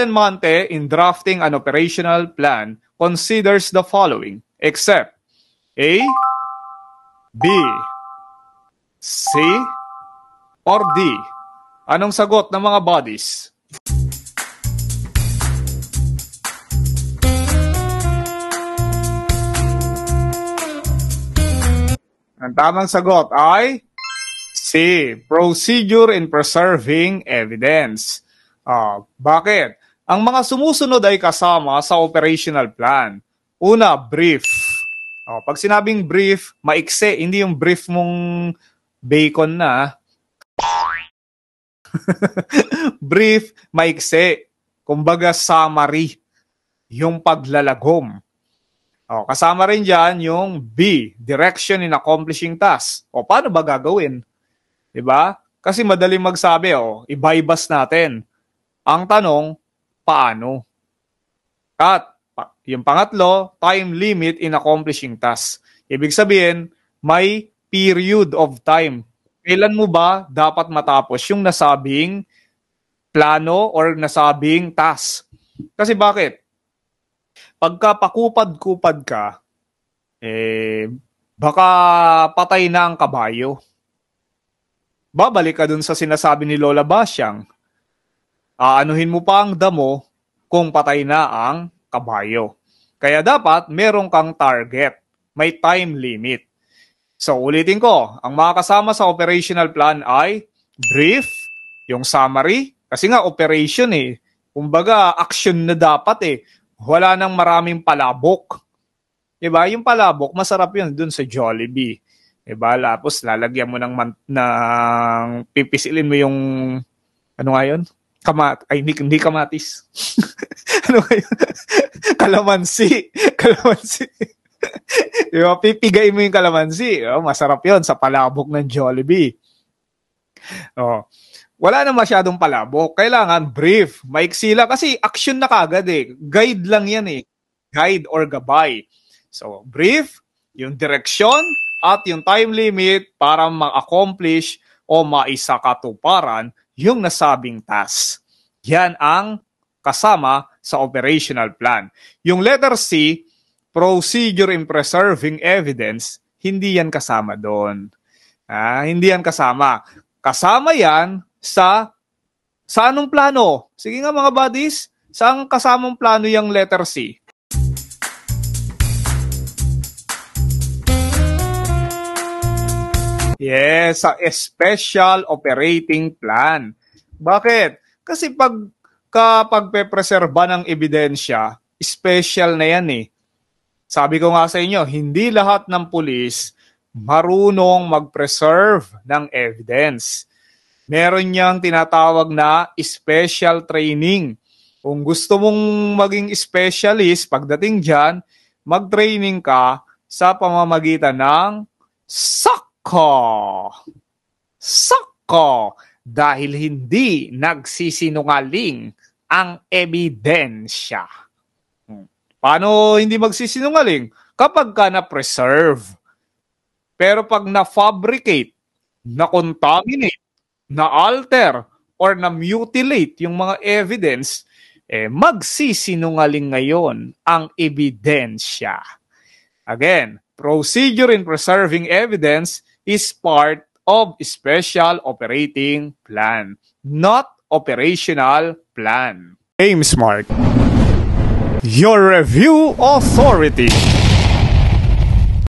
Monte, in drafting an operational plan, considers the following, except A, B, C, or D. Anong sagot ng mga buddies? Ang tamang sagot ay C, procedure in preserving evidence. Bakit? Ang mga sumusunod ay kasama sa operational plan. Una, brief. Pag sinabing brief, maikse, hindi yung brief mong bacon na. Brief, maikse. Kumbaga summary, yung paglalagom. Kasama rin dyan yung B, direction in accomplishing task. Paano ba gagawin? Diba? Kasi madaling magsabi, ibaybas natin. Ang tanong, paano? At yung pangatlo, time limit in accomplishing task. Ibig sabihin, may period of time. Kailan mo ba dapat matapos yung nasabing plano or nasabing task? Kasi bakit? Pagka pakupad-kupad ka, baka patay na ang kabayo. Babalik ka dun sa sinasabi ni Lola Basyang. Aanuhin mo pa ang damo kung patay na ang kabayo. Kaya dapat meron kang target. May time limit. So ulitin ko, ang mga kasama sa operational plan ay brief, yung summary, kasi nga operation kumbaga action na dapat Wala nang maraming palabok. Diba? Yung palabok, masarap yun dun sa Jollibee. Diba? Tapos lalagyan mo ng pipisilin mo yung, ano nga yun? Hindi kamatis. Ano nga yun? Kalamansi. Diba? Pipigayin mo yung kalamansi. Masarap yun sa palabok ng Jollibee. Wala na masyadong palabok. Kailangan brief. Maiksi lang. Kasi action na kagad Guide lang yan Guide or gabay. So, brief, yung direction, at yung time limit para ma-accomplish o maisakatuparan yung nasabing task. Yan ang kasama sa operational plan. Yung letter C, procedure in preserving evidence, hindi yan kasama doon. Hindi yan kasama. Kasama yan sa anong plano? Sige nga mga buddies, saan kasamang plano yung letter C? Yes, sa special operating plan. Bakit? Kasi kapag pe-preserba ng ebidensya, special na yan Sabi ko nga sa inyo, hindi lahat ng pulis marunong mag-preserve ng evidence. Meron niyang tinatawag na special training. Kung gusto mong maging specialist, pagdating dyan, mag-training ka sa pamamagitan ng SOCO. Dahil hindi nagsisinungaling ang ebidensya. Paano hindi magsisinungaling? Kapag ka na-preserve. Pero pag na-fabricate, na-contaminate, na-alter, or na-mutilate yung mga evidence, magsisinungaling ngayon ang ebidensya. Again, procedure in preserving evidence is part of special operating plan, not operational plan. GameSmart, your review authority.